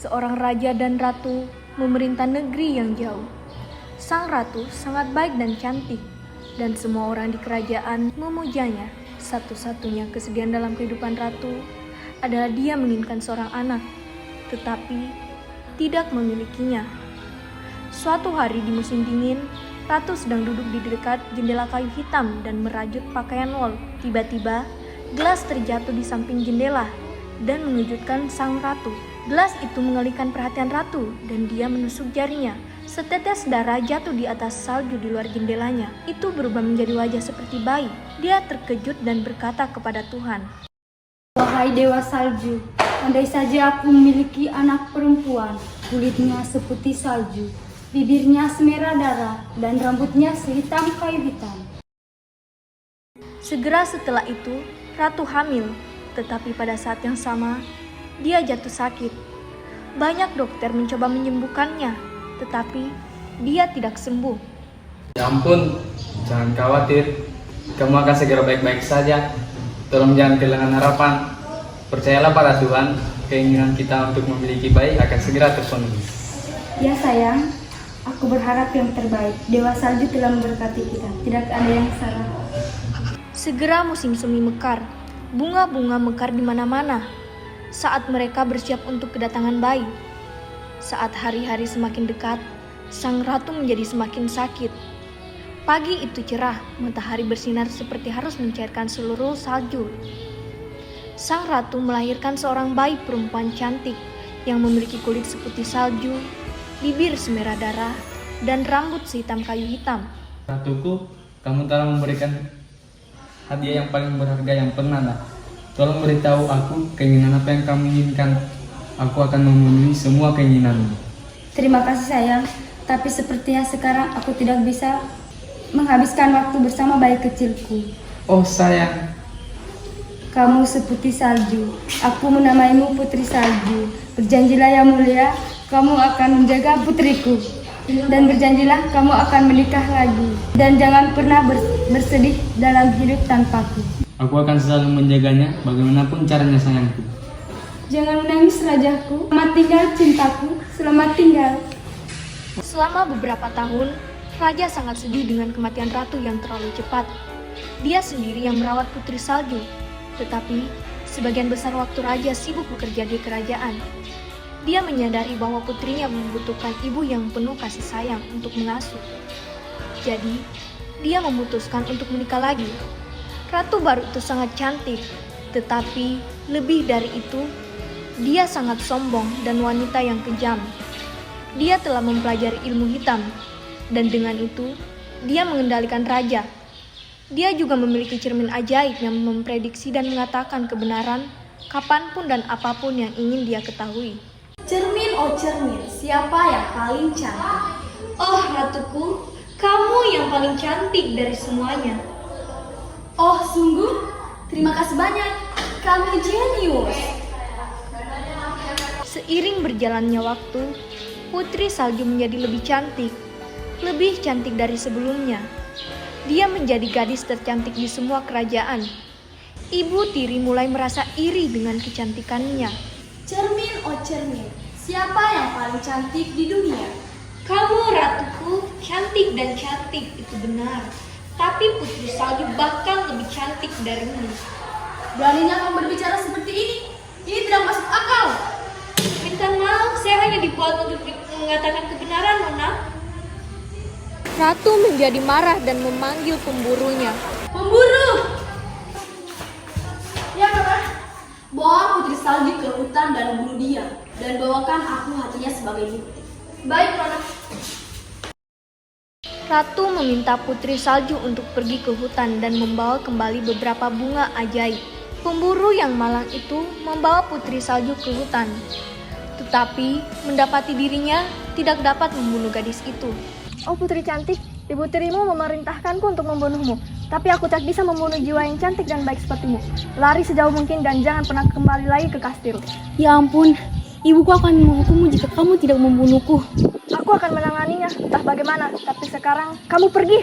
seorang raja dan ratu memerintah negeri yang jauh. Sang ratu sangat baik dan cantik, dan semua orang di kerajaan memujanya. Satu-satunya kesedihan dalam kehidupan ratu adalah dia menginginkan seorang anak, tetapi tidak memilikinya. Suatu hari di musim dingin, ratu sedang duduk di dekat jendela kayu hitam dan merajut pakaian wol. Tiba-tiba, gelas terjatuh di samping jendela dan mengejutkan sang ratu. Gelas itu mengalihkan perhatian ratu dan dia menusuk jarinya. Setetes darah jatuh di atas salju di luar jendelanya. Itu berubah menjadi wajah seperti bayi. Dia terkejut dan berkata kepada Tuhan, "Wahai Dewa Salju, andai saja aku memiliki anak perempuan, kulitnya seputih salju, bibirnya semerah darah, dan rambutnya sehitam kayu hitam." Segera setelah itu, ratu hamil. Tetapi pada saat yang sama, dia jatuh sakit. Banyak dokter mencoba menyembuhkannya, tetapi dia tidak sembuh. Ya ampun, jangan khawatir. Kamu akan segera baik-baik saja. Tolong jangan kehilangan harapan. Percayalah pada Tuhan, keinginan kita untuk memiliki bayi akan segera terpenuhi. Ya sayang, aku berharap yang terbaik. Dewa Salju telah memberkati kita. Tidak ada yang salah. Segera musim semi mekar. Bunga-bunga mekar di mana-mana. Saat mereka bersiap untuk kedatangan bayi. Saat hari-hari semakin dekat, sang ratu menjadi semakin sakit. Pagi itu cerah, matahari bersinar seperti harus mencairkan seluruh salju. Sang ratu melahirkan seorang bayi perempuan cantik yang memiliki kulit seputih salju, bibir semerah darah, dan rambut sehitam kayu hitam. Ratuku, kamu telah memberikan hadiah yang paling berharga yang pernah ada. Tolong beritahu aku keinginan apa yang kamu inginkan. Aku akan memenuhi semua keinginanmu. Terima kasih sayang, tapi sepertinya sekarang aku tidak bisa menghabiskan waktu bersama bayi kecilku. Oh sayang, Kamu seputih salju, aku menamaimu Putri Salju. Berjanjilah yang mulia, kamu akan menjaga putriku. Dan berjanjilah kamu akan menikah lagi. Dan jangan pernah bersedih dalam hidup tanpaku. aku akan selalu menjaganya bagaimanapun caranya sayangku. Jangan menangis rajaku. Selamat tinggal cintaku. Selamat tinggal. Selama beberapa tahun, raja sangat sedih dengan kematian ratu yang terlalu cepat. Dia sendiri yang merawat putri salju, tetapi sebagian besar waktu raja sibuk bekerja di kerajaan. Dia menyadari bahwa putrinya membutuhkan ibu yang penuh kasih sayang untuk mengasuh. Jadi, dia memutuskan untuk menikah lagi. Ratu baru itu sangat cantik, tetapi lebih dari itu, dia sangat sombong dan wanita yang kejam. Dia telah mempelajari ilmu hitam, dan dengan itu, dia mengendalikan raja. Dia juga memiliki cermin ajaib yang memprediksi dan mengatakan kebenaran kapanpun dan apapun yang ingin dia ketahui. Cermin, oh cermin, siapa yang paling cantik? Oh ratuku, kamu yang paling cantik dari semuanya. Oh sungguh, terima kasih banyak, kamu jenius. Seiring berjalannya waktu, Putri Salju menjadi lebih cantik dari sebelumnya. Dia menjadi gadis tercantik di semua kerajaan. Ibu tiri mulai merasa iri dengan kecantikannya. Cermin, oh cermin, siapa yang paling cantik di dunia? Kamu ratuku, cantik dan cantik itu benar. Tapi Putri Salju bahkan lebih cantik darimu. Beraninya kamu berbicara seperti ini? Ini tidak masuk akal. Minta maaf, saya hanya dibuat untuk mengatakan kebenaran, Nona. Ratu menjadi marah dan memanggil pemburunya. Pemburu! Ya, Nona. Bawa Putri Salju ke hutan dan bunuh dia. Dan bawakan aku hatinya sebagai bukti. Baik, Nona. Ratu meminta Putri Salju untuk pergi ke hutan dan membawa kembali beberapa bunga ajaib. Pemburu yang malang itu membawa Putri Salju ke hutan. Tetapi mendapati dirinya tidak dapat membunuh gadis itu. Oh putri cantik, ibu tirimu memerintahkanku untuk membunuhmu. Tapi aku tak bisa membunuh jiwa yang cantik dan baik sepertimu. Lari sejauh mungkin dan jangan pernah kembali lagi ke kastil. Ya ampun, ibuku akan menghukummu jika kamu tidak membunuhku. Aku akan menanganinya, entah bagaimana. Tapi sekarang kamu pergi.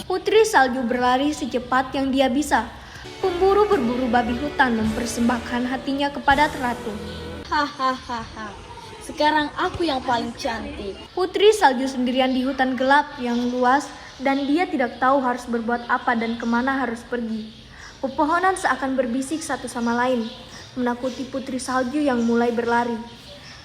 Putri Salju berlari secepat yang dia bisa. Pemburu berburu babi hutan mempersembahkan hatinya kepada ratu. Hahaha. Sekarang aku yang paling cantik. Putri salju sendirian di hutan gelap yang luas dan dia tidak tahu harus berbuat apa dan kemana harus pergi. Pepohonan seakan berbisik satu sama lain, menakuti putri salju yang mulai berlari.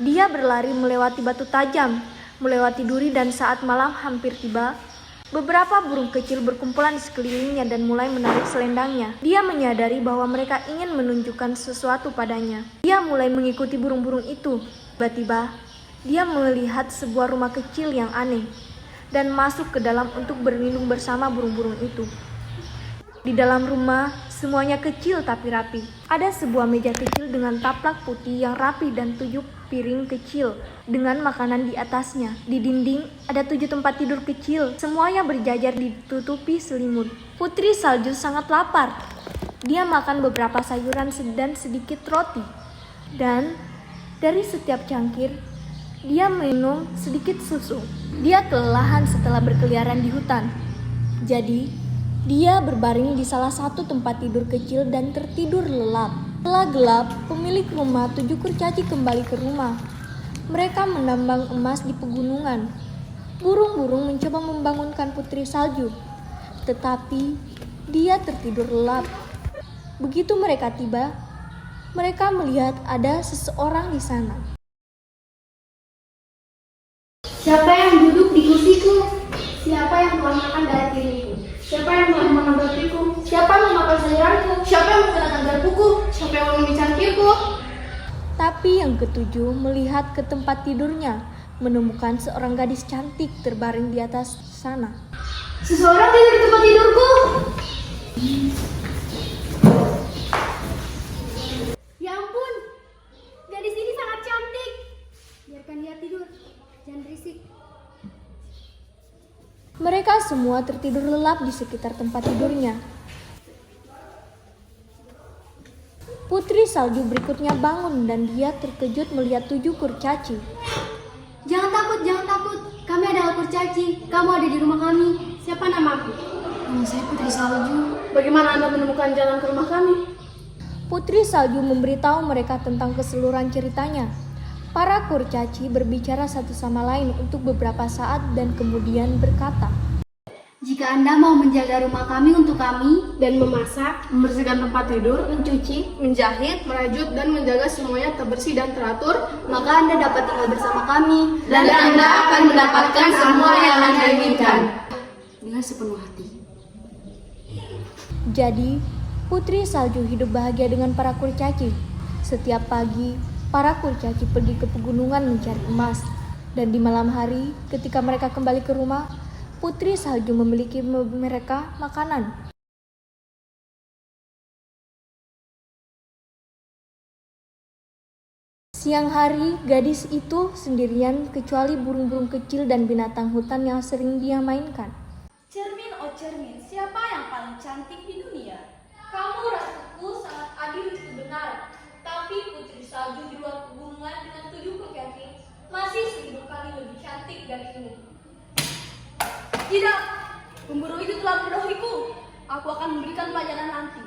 Dia berlari melewati batu tajam, melewati duri dan saat malam hampir tiba, beberapa burung kecil berkumpulan di sekelilingnya dan mulai menarik selendangnya. Dia menyadari bahwa mereka ingin menunjukkan sesuatu padanya. Dia mulai mengikuti burung-burung itu. Tiba-tiba, dia melihat sebuah rumah kecil yang aneh dan masuk ke dalam untuk berlindung bersama burung-burung itu. Di dalam rumah, semuanya kecil tapi rapi. Ada sebuah meja kecil dengan taplak putih yang rapi dan 7 piring kecil dengan makanan di atasnya. Di dinding ada 7 tempat tidur kecil, semuanya berjajar ditutupi selimut. Putri salju sangat lapar. Dia makan beberapa sayuran dan sedikit roti. Dan dari setiap cangkir, dia minum sedikit susu. Dia kelelahan setelah berkeliaran di hutan. Jadi, dia berbaring di salah satu tempat tidur kecil dan tertidur lelap. Setelah gelap, pemilik rumah 7 kurcaci kembali ke rumah. Mereka menambang emas di pegunungan. Burung-burung mencoba membangunkan putri salju, tetapi dia tertidur lelap. Begitu mereka tiba, mereka melihat ada seseorang di sana. Siapa yang duduk di kursiku? Siapa yang telah makan dari piringku? Siapa yang telah makan rotiku? Siapa yang memakan sayuranku? Siapa yang menggunakan garpuku? Siapa yang meminum cangkirku? Tapi yang ketujuh melihat ke tempat tidurnya, menemukan seorang gadis cantik terbaring di atas sana. Seseorang tidur di tempat tidurku. Ya ampun, gadis ini sangat cantik. Biarkan dia tidur, jangan berisik. Mereka semua tertidur lelap di sekitar tempat tidurnya. Putri salju berikutnya bangun dan dia terkejut melihat 7 kurcaci. Jangan takut. Kami adalah kurcaci. Kamu ada di rumah kami. Siapa namamu? Nama saya Putri Salju. Bagaimana Anda menemukan jalan ke rumah kami? Putri salju memberitahu mereka tentang keseluruhan ceritanya. Para kurcaci berbicara satu sama lain untuk beberapa saat dan kemudian berkata, Jika Anda mau menjaga rumah kami untuk kami dan memasak, membersihkan tempat tidur, mencuci, menjahit, merajut, dan menjaga semuanya terbersih dan teratur, maka Anda dapat tinggal bersama kami dan Anda akan mendapatkan semua yang Anda inginkan. dengan sepenuh hati. Jadi, Putri salju hidup bahagia dengan para kurcaci. Setiap pagi, para kurcaci pergi ke pegunungan mencari emas. Dan di malam hari, ketika mereka kembali ke rumah, Putri salju memiliki mereka makanan. Siang hari, gadis itu sendirian kecuali burung-burung kecil dan binatang hutan yang sering dia mainkan. Cermin, oh cermin, siapa yang paling cantik di dunia? Kamu ratuku sangat adil itu benar. Tapi putri salju di luar pegunungan dengan 7 kurcaci masih 1000 kali lebih cantik darimu. Tidak, pemburu itu telah mendahuluku. Aku akan memberikan pelajaran nanti.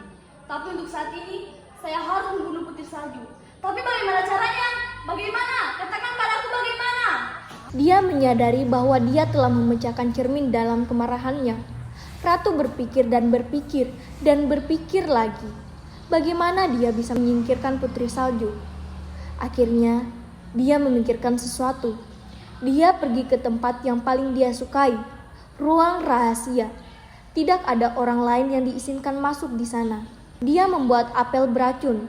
Tapi untuk saat ini, saya harus membunuh putri salju. Tapi bagaimana caranya? Bagaimana? Katakan padaku bagaimana? Dia menyadari bahwa dia telah memecahkan cermin dalam kemarahannya. Ratu berpikir dan berpikir dan berpikir lagi. Bagaimana dia bisa menyingkirkan putri salju? Akhirnya, dia memikirkan sesuatu. Dia pergi ke tempat yang paling dia sukai, ruang rahasia. Tidak ada orang lain yang diizinkan masuk di sana. Dia membuat apel beracun.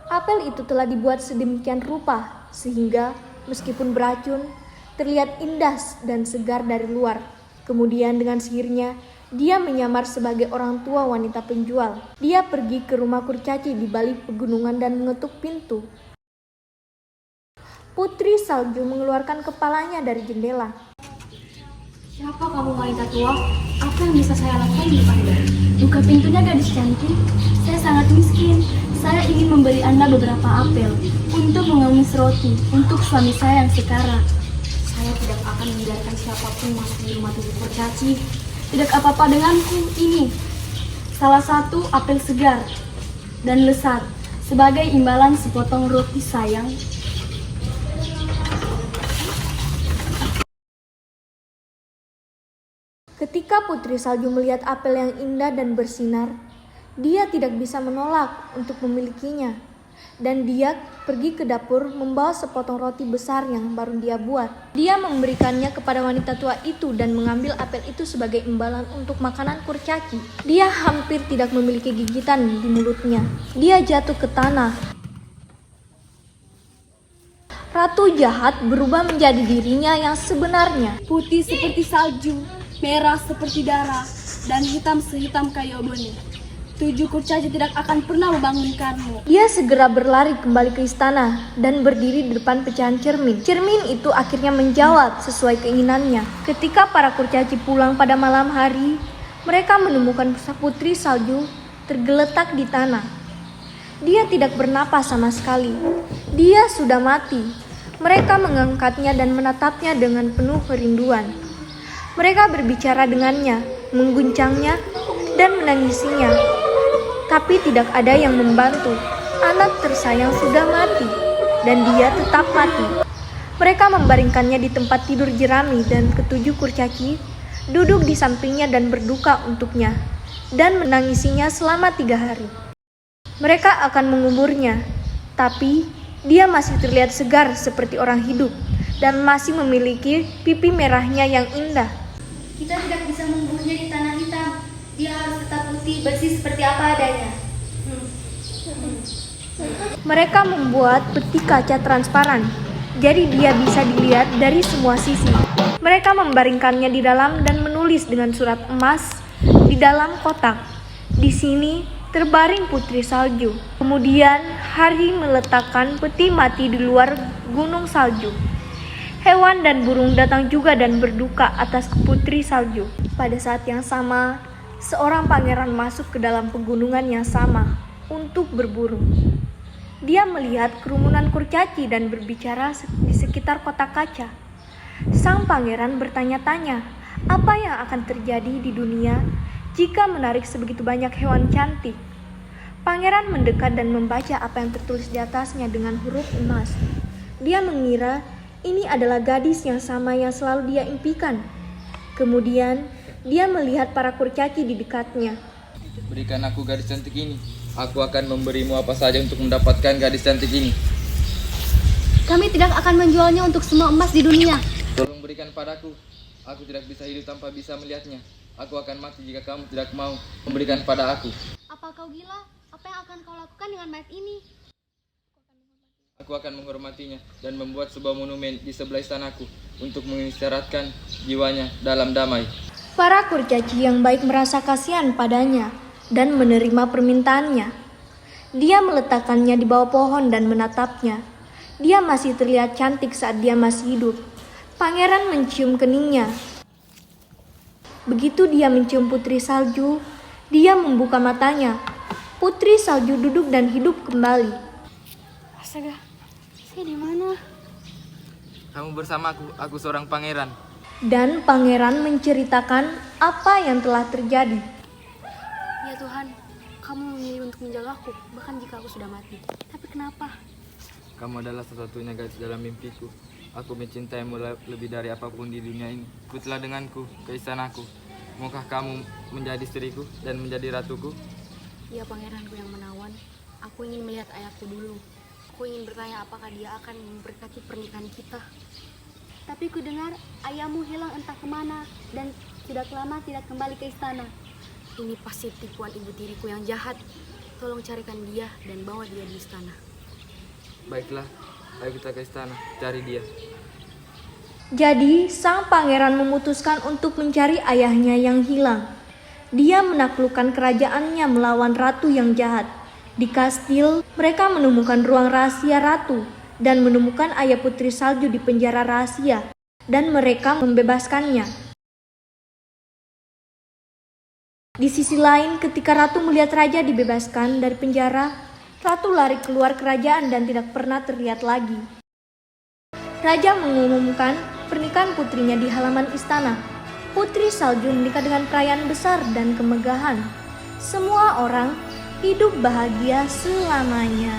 Apel itu telah dibuat sedemikian rupa, sehingga meskipun beracun, terlihat indah dan segar dari luar. Kemudian dengan sihirnya, dia menyamar sebagai orang tua wanita penjual. Dia pergi ke rumah kurcaci di balik pegunungan dan mengetuk pintu. Putri salju mengeluarkan kepalanya dari jendela. Siapa kamu wanita tua? Apa yang bisa saya lakukan di Anda? Buka pintunya gadis cantik. Saya sangat miskin. Saya ingin memberi Anda beberapa apel untuk mengemis roti untuk suami saya yang sekarang. Saya tidak akan membiarkan siapapun masuk di rumah 7 kurcaci. Tidak apa-apa denganku ini. Salah satu apel segar dan lezat sebagai imbalan sepotong roti sayang. Ketika Putri Salju melihat apel yang indah dan bersinar, dia tidak bisa menolak untuk memilikinya. Dan dia pergi ke dapur membawa sepotong roti besar yang baru dia buat. Dia memberikannya kepada wanita tua itu dan mengambil apel itu sebagai imbalan untuk makanan kurcaci. Dia hampir tidak memiliki gigitan di mulutnya. Dia jatuh ke tanah. Ratu jahat berubah menjadi dirinya yang sebenarnya. Putih seperti salju, merah seperti darah, dan hitam sehitam kayu aboni. 7 kurcaci tidak akan pernah membangunkanmu. Dia segera berlari kembali ke istana dan berdiri di depan pecahan cermin. Cermin itu akhirnya menjawab sesuai keinginannya. Ketika para kurcaci pulang pada malam hari, mereka menemukan Putri Salju tergeletak di tanah. Dia tidak bernapas sama sekali. Dia sudah mati. Mereka mengangkatnya dan menatapnya dengan penuh kerinduan. Mereka berbicara dengannya, mengguncangnya, dan menangisinya. Tapi tidak ada yang membantu. Anak tersayang sudah mati, dan dia tetap mati. Mereka membaringkannya di tempat tidur jerami dan ketujuh kurcaci duduk di sampingnya dan berduka untuknya, dan menangisinya selama 3 hari. Mereka akan menguburnya, tapi dia masih terlihat segar seperti orang hidup, dan masih memiliki pipi merahnya yang indah. Kita tidak bisa menguburnya di tanah hitam. Dia harus tetap putih, bersih seperti apa adanya. Mereka membuat peti kaca transparan, jadi dia bisa dilihat dari semua sisi. Mereka membaringkannya di dalam dan menulis dengan surat emas di dalam kotak. Di sini terbaring Putri Salju. Kemudian hari meletakkan peti mati di luar gunung salju. Hewan dan burung datang juga dan berduka atas Putri Salju. Pada saat yang sama, seorang pangeran masuk ke dalam pegunungan yang sama untuk berburu. Dia melihat kerumunan kurcaci dan berbicara di sekitar kotak kaca. Sang pangeran bertanya-tanya, apa yang akan terjadi di dunia jika menarik sebegitu banyak hewan cantik? Pangeran mendekat dan membaca apa yang tertulis di atasnya dengan huruf emas. Dia mengira ini adalah gadis yang sama yang selalu dia impikan. Kemudian dia melihat para kurcaci di dekatnya. Berikan aku gadis cantik ini. Aku akan memberimu apa saja untuk mendapatkan gadis cantik ini. Kami tidak akan menjualnya untuk semua emas di dunia. Tolong berikan padaku. Aku tidak bisa hidup tanpa bisa melihatnya. Aku akan mati jika kamu tidak mau memberikan pada aku. Apa kau gila? Apa yang akan kau lakukan dengan mayat ini? Aku akan menghormatinya dan membuat sebuah monumen di sebelah istanaku untuk mengisyaratkan jiwanya dalam damai. Para kurcaci yang baik merasa kasihan padanya dan menerima permintaannya. Dia meletakkannya di bawah pohon dan menatapnya. Dia masih terlihat cantik saat dia masih hidup. Pangeran mencium keningnya. Begitu dia mencium Putri Salju, dia membuka matanya. Putri Salju duduk dan hidup kembali. Astaga, saya di mana? Kamu bersamaku, aku seorang pangeran. Dan pangeran menceritakan apa yang telah terjadi. Ya Tuhan, kamu memilih untuk menjagaku, bahkan jika aku sudah mati. Tapi kenapa? Kamu adalah satu-satunya gadis dalam mimpiku. Aku mencintaimu lebih dari apapun di dunia ini. Ikutlah denganku ke istanaku. Maukah kamu menjadi istriku dan menjadi ratuku? Ya pangeranku yang menawan, aku ingin melihat ayahku dulu. Aku ingin bertanya apakah dia akan memberkati pernikahan kita. Tapi ku dengar ayahmu hilang entah kemana dan tidak lama tidak kembali ke istana. Ini pasti tipuan ibu tiriku yang jahat. Tolong carikan dia dan bawa dia di istana. Baiklah, ayo kita ke istana, cari dia. Jadi, sang pangeran memutuskan untuk mencari ayahnya yang hilang. Dia menaklukkan kerajaannya melawan ratu yang jahat. Di kastil, mereka menemukan ruang rahasia ratu dan menemukan ayah Putri Salju di penjara rahasia, dan mereka membebaskannya. Di sisi lain, ketika ratu melihat raja dibebaskan dari penjara, ratu lari keluar kerajaan dan tidak pernah terlihat lagi. Raja mengumumkan pernikahan putrinya di halaman istana. Putri Salju menikah dengan perayaan besar dan kemegahan. Semua orang hidup bahagia selamanya.